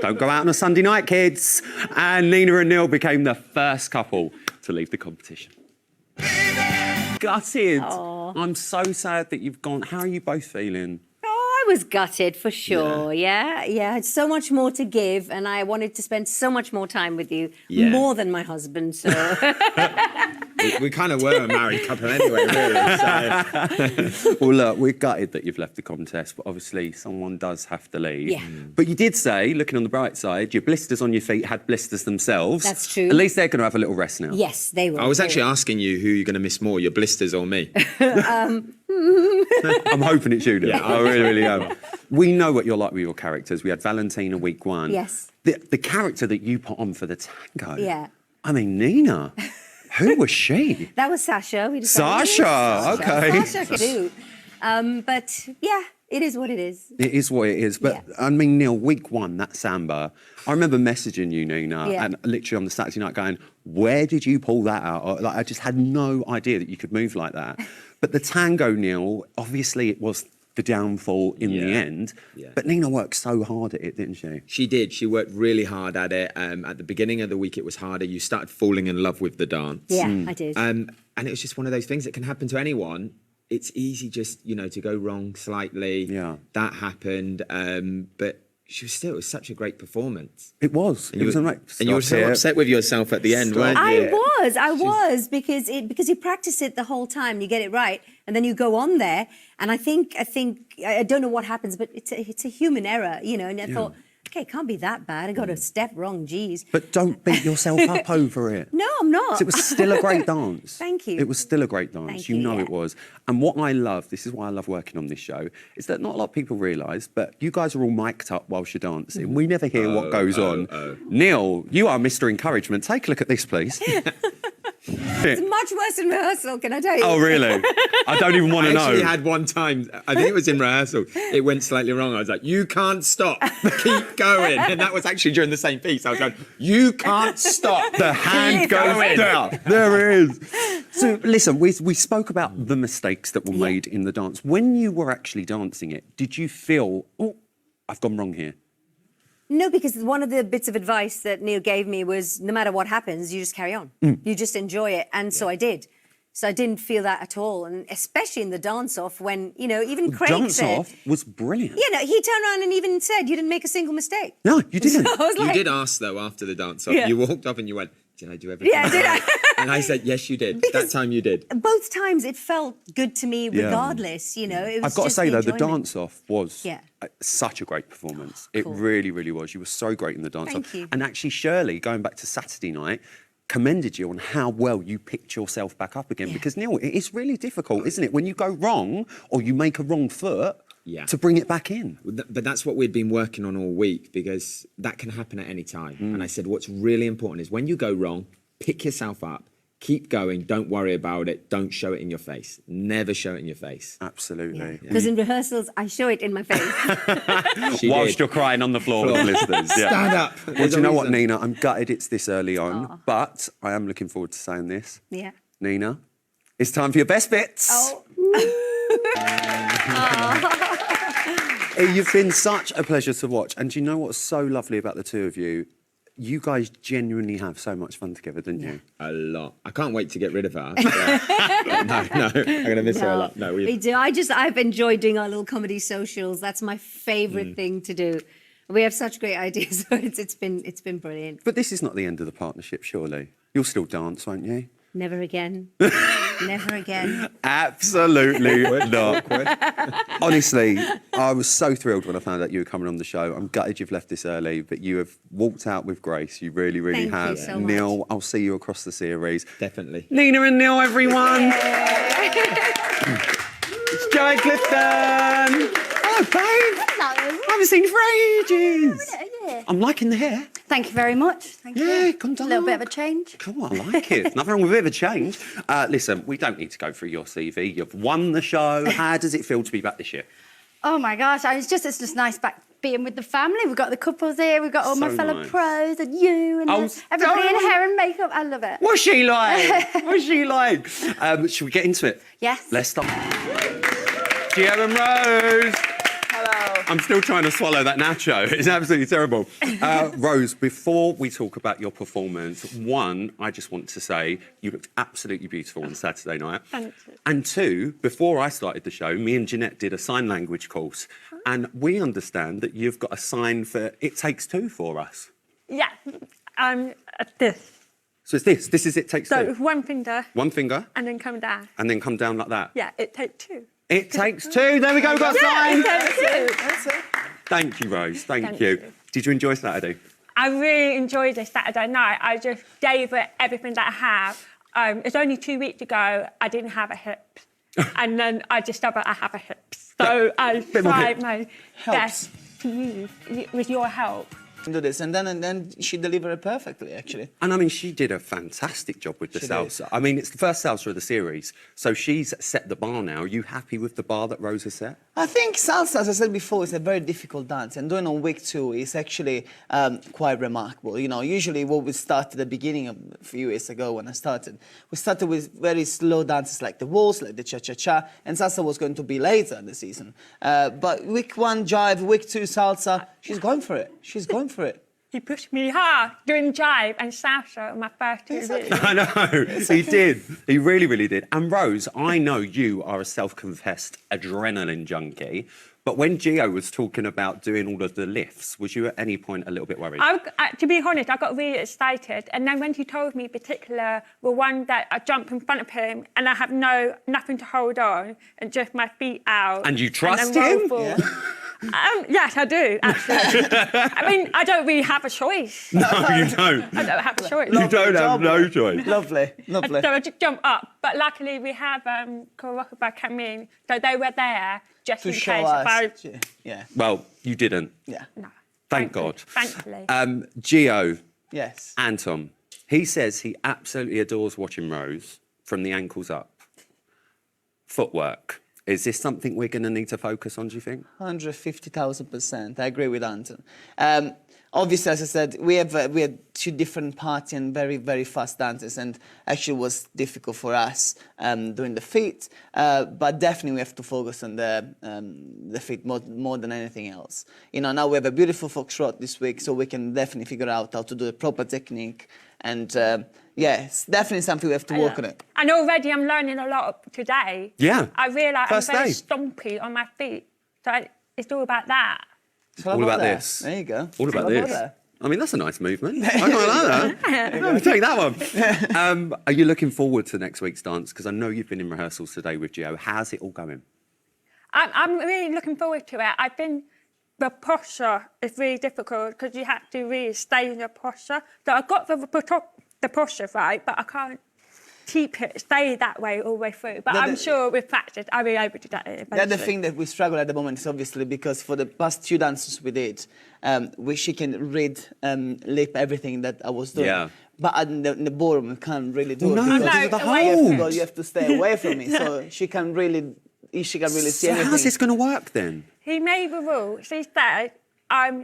Don't go out on a Sunday night, kids. And Nina and Neil became the first couple to leave the competition. Gutted. Aww. I'm so sad that you've gone. How are you both feeling? I was gutted for sure. Yeah. I had so much more to give, and I wanted to spend so much more time with you, more than my husband. So we kind of were a married couple anyway, really. So. Well, look, we're gutted that you've left the contest, but obviously someone does have to leave. Yeah. But you did say, looking on the bright side, your blisters on your feet had blisters themselves. That's true. At least they're going to have a little rest now. yes, they were. I was actually asking you who you're going to miss more, your blisters or me. I'm hoping it's you, Neil. Yeah. I really, really am. We know what you're like with your characters. We had Valentina week 1. Yes. The character that you put on for the tango. Yeah. I mean, Nina, who was she? That was Sasha. We decided Sasha, okay. Sasha could do. But yeah, it is what it is. It is what it is. But I mean, Neil, week 1, that samba, I remember messaging you, Nina, and literally on the Saturday night going, where did you pull that out? Or, like, I just had no idea that you could move like that. But the tango, Neil, obviously it was the downfall in the end. Yeah. But Nina worked so hard at it, didn't she? She did. She worked really hard at it. At the beginning of the week, it was harder. You started falling in love with the dance. Yeah, I did. And it was just one of those things that can happen to anyone. It's easy just, to go wrong slightly. Yeah. That happened. But it was such a great performance. It was. It was amazing. And you were so upset with yourself at the end, weren't you? I was because you practice it the whole time, you get it right, and then you go on there. And I don't know what happens, but it's a human error, and I thought, okay, it can't be that bad. I got a step wrong, geez. But don't beat yourself up over it. No, I'm not. It was still a great dance. Thank you. It was still a great dance. Thank you you, know yeah. it was. And what I love, this is why I love working on this show, is that not a lot of people realise, but you guys are all mic'd up whilst you're dancing. We never hear what goes on. Neil, you are Mr. Encouragement. Take a look at this, please. It's much worse in rehearsal, can I tell you? Oh, really? I don't even want to know. I actually had one time, I think it was in rehearsal, it went slightly wrong. I was like, you can't stop, keep going. And that was actually during the same piece. I was going, you can't stop. The hand goes down. There it is. So, listen, we spoke about the mistakes that were made in the dance. When you were actually dancing it, did you feel, oh, I've gone wrong here? No, because one of the bits of advice that Neil gave me was no matter what happens, you just carry on. You just enjoy it. And so I did. So I didn't feel that at all. And especially in the dance-off when, even Craig said... Dance-off was brilliant. Yeah, no, he turned around and even said, you didn't make a single mistake. No, you didn't. So I was like, You did ask, though, after the dance-off. Yeah. You walked up and you went, did I do everything? Yeah, did I? And I said, yes, you did. That time you did. Both times it felt good to me regardless, It was I've got to just say, though, the enjoyment. dance-off was such a great performance. Cool. It really, really was. You were so great in the dance-off. Thank you. And actually, Shirley, going back to Saturday night, commended you on how well you picked yourself back up again. Because, Neil, it is really difficult, isn't it? When you go wrong or you make a wrong foot, to bring it back in. But that's what we'd been working on all week because that can happen at any time. And I said, what's really important is when you go wrong, pick yourself up, keep going, don't worry about it, don't show it in your face. Never show it in your face. Absolutely. Because in rehearsals, I show it in my face. Whilst you're crying on the floor with listeners. Stand up. Well, do you know what, Nina? I'm gutted it's this early on, but I am looking forward to saying this. Yeah. Nina, it's time for your best bits. Oh. You've been such a pleasure to watch. And do you know what's so lovely about the two of you? You guys genuinely have so much fun together, didn't you? A lot. I can't wait to get rid of her. No, I'm going to miss her a lot. No, we do. I've enjoyed doing our little comedy socials. That's my favourite thing to do. We have such great ideas. So it's been brilliant. But this is not the end of the partnership, surely. You'll still dance, won't you? Never again. Never again. Absolutely not. Honestly, I was so thrilled when I found out you were coming on the show. I'm gutted you've left this early, but you have walked out with grace. You really, really have. Thank you so much. Neil, I'll see you across the series. Definitely. Nina and Neil, everyone. It's Joanne, Clifton. Oh, babe. Hello. I haven't seen you for ages. Yeah. I'm liking the hair. Thank you very much. Thank you. Yeah, come down. A little bit of a change. Cool, I like it. Nothing wrong with a bit of a change. Listen, we don't need to go through your CV. You've won the show. How does it feel to be back this year? Oh my gosh, it's just nice back being with the family. We've got the couples here. We've got all my So fellow nice. pros and you and everybody in hair and makeup. I love it. What's she like? What's she like? Should we get into it? Yes. Let's start. Gio and Rose. Hello. I'm still trying to swallow that nacho. It's absolutely terrible. Rose, before we talk about your performance, one, I just want to say you looked absolutely beautiful on Saturday night. Thank you. And two, before I started the show, me and Jeanette did a sign language course. And we understand that you've got a sign for It Takes Two for us. Yeah, this. So it's this. This is It Takes So Two. with one finger One finger. and then come down. And then come down like that. Yeah, it takes two. It takes two. There we go. We've got a sign. It takes two. That's it. Thank you, Rose. Thank Thank you. you. Did you enjoy Saturday? I really enjoyed this Saturday night. I just gave it everything that I have. It's only 2 weeks ago, I didn't have a hip. And then I discovered I have a hip. So I bit more tried hip. my best to use with your help. Do this, and then she delivered it perfectly, actually. And I mean, she did a fantastic job with the She salsa. did. I mean, it's the first salsa of the series. So she's set the bar now. Are you happy with the bar that Rose has set? I think salsa, as I said before, is a very difficult dance, and doing on week 2 is actually quite remarkable. You know, usually what we started at the beginning of a few years ago when I started, we started with very slow dances like the waltz, like the cha-cha-cha, and salsa was going to be later in the season. But week 1 jive, week 2 salsa, she's going for it. She's going for it. He pushed me hard doing jive and salsa on my first 2 weeks. I know, he did. He really, really did. And Rose, I know you are a self-confessed adrenaline junkie, but when Gio was talking about doing all of the lifts, was you at any point a little bit worried? To be honest, I got really excited. And then when he told me in particular, the one that I jump in front of him and I have nothing to hold on and just my feet out. And you and trust then roll him? forward. Yes, I do, actually. I mean, I don't really have a choice. No, you don't. I don't have a choice. You don't have no choice. Lovely, lovely. So I just jump up. But luckily, we have choreographer come in, so they were there just To in show case us. if I... Yeah, Well, you didn't. yeah. No. Thank God. Thankfully. Gio, Yes. Anton, he says he absolutely adores watching Rose from the ankles up. Footwork. Is this something we're going to need to focus on, do you think? 150,000%. I agree with Anton. Obviously, as I said, we had 2 different party and very, very fast dances, and actually it was difficult for us doing the feet. But definitely we have to focus on the feet more than anything else. You know, now we have a beautiful foxtrot this week, so we can definitely figure out how to do the proper technique. And yeah, it's definitely something we have to work on it. And already I'm learning a lot today. Yeah. I realise I'm First very day. stumpy on my feet. So it's all about that. It's All about there. this. There you go. All about It's this. there. I mean, that's a nice movement. I quite like that. Let me take that one. Are you looking forward to next week's dance? Because I know you've been in rehearsals today with Gio. How's it all going? I'm really looking forward to it. I think the posture is really difficult because you have to really stay in your posture. So I got the posture right, but I can't stay that way all the way through. But I'm sure with practice, I'll be able to do that eventually. The other thing that we struggle at the moment is obviously because for the past 2 dances we did, she can read, lip everything that I was doing. Yeah. But in the ballroom, we can't really do No, it. because of the hold. You have to stay away from me, so she can really see So everything. how's this going to work then? He made the rule. She said,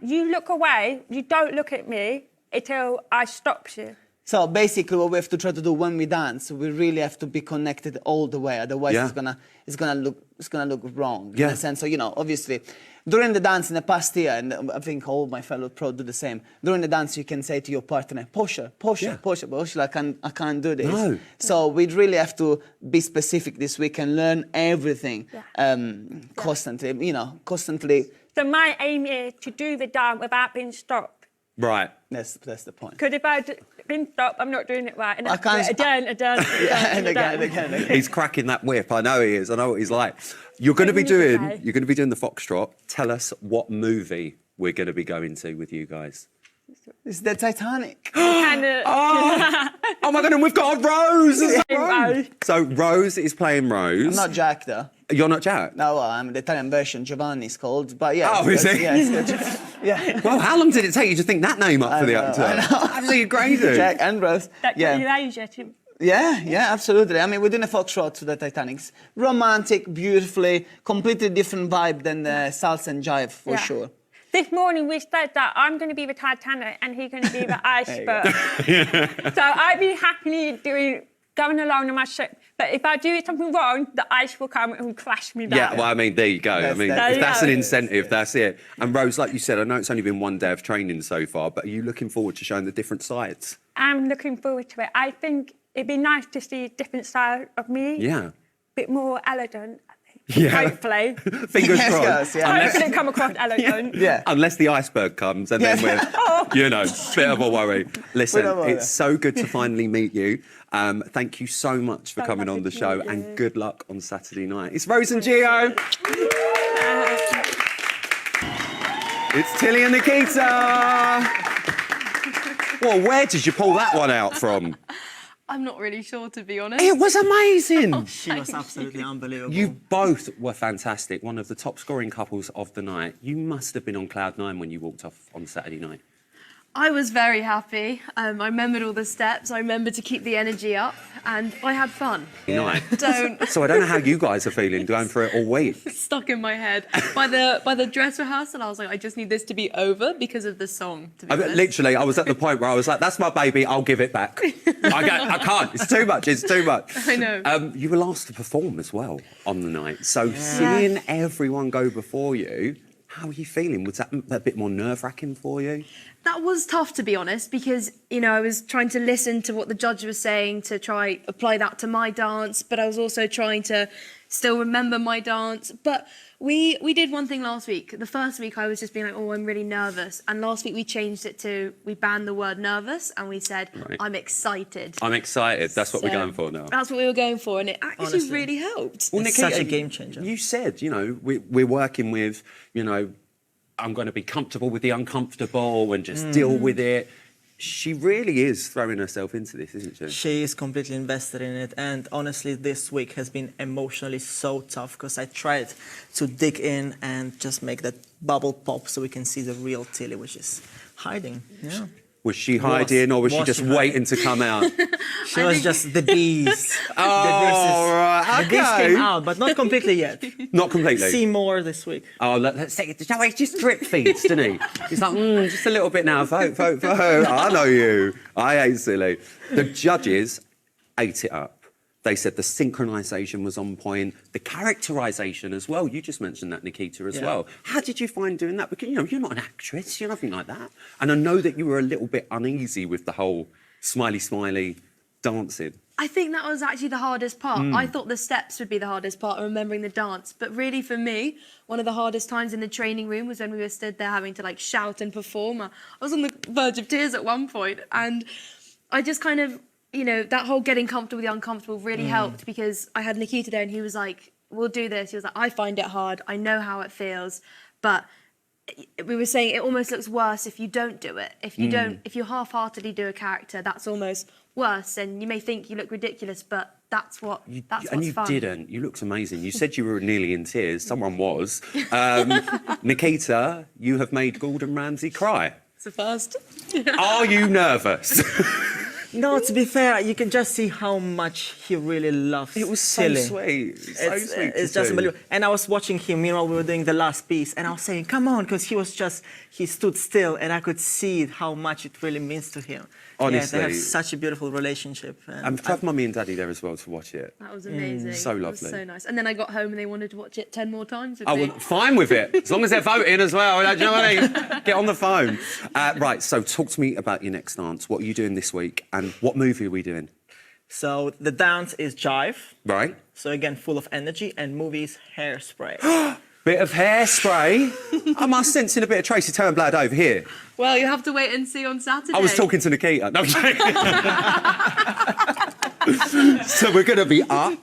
you look away, you don't look at me until I stop you. So basically, what we have to try to do when we dance, we really have to be connected all the way. Otherwise, Yeah. it's gonna look wrong. Yeah. In a sense, so obviously, during the dance in the past year, and I think all my fellow pro do the same. During the dance, you can say to your partner, "Posture, posture, Yeah. posture." But actually, I can't do this. No. So we really have to be specific this week and learn everything constantly. Constantly. So my aim is to do the dance without being stopped. Right. That's the point. Because if I'd been stopped, I'm not doing it right. And I can't- again. And again. He's cracking that whip. I know he is. I know what he's like. You're going to be doing the foxtrot. Tell us what movie we're going to be going to with you guys. It's the Titanic. Oh my God, and we've got a Rose. Rose. So Rose is playing Rose. I'm not Jack though. You're not Jack? No, well, I'm the Italian version. Giovanni is called, but yeah. Oh, is it's he? Yeah, it's good. Yeah. Well, how long did it take you to think that name up for the actor? Absolutely crazy. Jack and Rose. That Yeah. Eurasia too. Yeah, absolutely. I mean, we're doing a foxtrot to the Titanic's. Romantic, beautifully, completely different vibe than the salsa and jive, for Yeah. sure. This morning we said that I'm going to be the Titanic and he's going to be the iceberg. So I'd be happily going along on my ship But if I do something wrong, the ice will come and crash me down. Yeah, well, I mean, there you go. I mean, if that's an incentive, that's it. And Rose, like you said, I know it's only been one day of training so far, but are you looking forward to showing the different sides? I'm looking forward to it. I think it'd be nice to see a different side of me. Yeah. A bit more elegant, I think. Yeah. Hopefully. Fingers crossed. Yeah. Hopefully come across elegant. Yeah. Unless the iceberg comes and then we're, you know, bit of a worry. Listen, it's so good to finally meet you. Thank you so much for coming on the show and good luck on Saturday night. It's Rose and Gio. It's Tilly and Nikita. Well, where did you pull that one out from? I'm not really sure, to be honest. It was amazing. She was absolutely unbelievable. You both were fantastic. One of the top scoring couples of the night. You must have been on cloud nine when you walked off on Saturday night. I was very happy. I remembered all the steps. I remembered to keep the energy up, and I had fun. Night. Don't So I don't know how you guys are feeling going through it all week. stuck in my head by the dress rehearsal. I was like, I just need this to be over because of the song. To be honest. Literally, I was at the point where I was like, "That's my baby. I'll give it back. I can't. It's too much. It's too much." I know. You were last to perform as well on the night, so seeing everyone go before you, how are you feeling? Was that a bit more nerve-wracking for you? That was tough, to be honest, because, you know, I was trying to listen to what the judge was saying to try apply that to my dance, but I was also trying to still remember my dance. But we did one thing last week. The first week I was just being like, oh, I'm really nervous. And last week we changed it to, we banned the word nervous and we said, I'm excited. I'm excited. That's what we're So going for now. That's what we were going for, and it actually Honestly. really helped. Well, It's Nikita, such a game changer. You said, you know, we're working with, you know, I'm going to be comfortable with the uncomfortable and just deal with it. She really is throwing herself into this, isn't she? She is completely invested in it, and honestly, this week has been emotionally so tough because I tried to dig in and just make that bubble pop so we can see the real Tilly, which is hiding. Yeah. Was she hiding or was she just waiting to come out? She was just the bees. Oh, right, The bees okay. came out, but not completely yet. Not completely. See more this week. Oh, let's say it. He just drip feeds, doesn't he? He's like, just a little bit now. Vote, vote, vote. I know you. I ain't silly. The judges ate it up. They said the synchronisation was on point, the characterisation as well. You just mentioned that, Nikita, as well. How did you find doing that? Because, you know, you're not an actress, you're nothing like that. And I know that you were a little bit uneasy with the whole smiley dancing. I think that was actually the hardest part. I thought the steps would be the hardest part, remembering the dance. But really, for me, one of the hardest times in the training room was when we were stood there having to, like, shout and perform. I was on the verge of tears at one point, and I just kind of, you know, that whole getting comfortable with the uncomfortable really helped, because I had Nikita there and he was like, we'll do this. He was like, I find it hard. I know how it feels. But we were saying it almost looks worse if you don't do it. If you don't, if you half-heartedly do a character, that's almost worse. And you may think you look ridiculous, but that's what's And you fun. didn't. You looked amazing. You said you were nearly in tears. Someone was. Nikita, you have made Gordon Ramsay cry. It's the first. Are you nervous? No, to be fair, you can just see how much he really loves It was so Tilly. sweet. So sweet to It's just see. unbelievable. And I was watching him, meanwhile we were doing the last piece, and I was saying, come on, because he stood still, and I could see how much it really means to him. Honestly. Yeah, they have such a beautiful relationship. And to have mummy and daddy there as well to watch it. That was amazing. So It lovely. was so nice. And then I got home and they wanted to watch it 10 more times with Oh, me. well, fine with it. As long as they're voting as well. Do you know what I mean? Get on the phone. Right, so talk to me about your next dance. What are you doing this week? And what movie are we doing? So the dance is Jive. Right. So again, full of energy, and movies Hairspray. Bit of hairspray. Am I sensing a bit of Tracy Turnblad over here? Well, you have to wait and see on Saturday. I was talking to Nikita. No, I'm joking. So we're going to be up.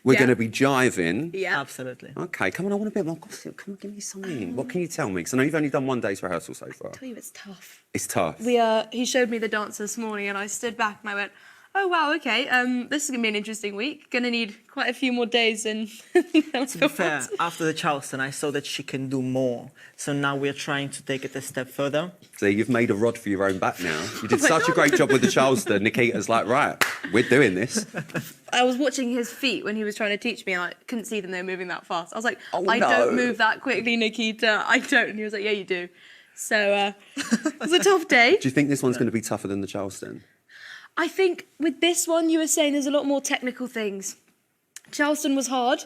We're Yeah. going to be jiving. Yeah. Absolutely. Okay, come on, I want a bit more gossip. Come on, give me something. What can you tell me? Because I know you've only done one day's rehearsal so far. I tell you, it's tough. It's tough. He showed me the dance this morning and I stood back and I went, oh, wow, okay, this is going to be an interesting week. Going to need quite a few more days and... To be fair, after the Charleston, I saw that she can do more. So now we're trying to take it a step further. So you've made a rod for your own back now. You did such a great job with the Charleston. Nikita's like, right, we're doing this. I was watching his feet when he was trying to teach me and I couldn't see them, they were moving that fast. I was like, Oh, I no. don't move that quickly, Nikita. I don't. And he was like, yeah, you do. So it was a tough day. Do you think this one's going to be tougher than the Charleston? I think with this one, you were saying there's a lot more technical things. Charleston was hard,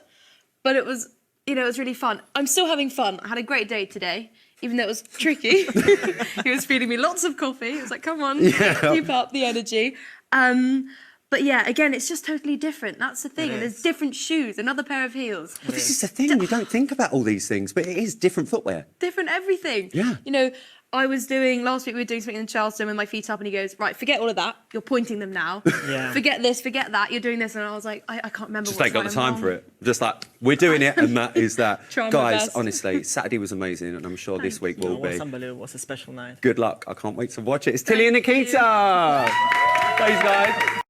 but it was, you know, it was really fun. I'm still having fun. I had a great day today, even though it was tricky. He was feeding me lots of coffee. I was like, come on, keep up the energy. But yeah, again, it's just totally different. That's the thing. And there's different shoes, another pair of heels. Well, this is the thing. You don't think about all these things, but it is different footwear. Different everything. Yeah. You know, last week we were doing something in Charleston with my feet up and he goes, right, forget all of that. You're pointing them now. Yeah. Forget this, forget that. You're doing this. And I was like, I can't remember Just what's ain't got the right time and for wrong. it. Just like, we're doing it, and that is that. Try my Guys, best. honestly, Saturday was amazing, and I'm sure this week No, will it was be. unbelievable. It was a special night. Good luck. I can't wait to watch it. It's Tilly and Nikita. Thanks, guys.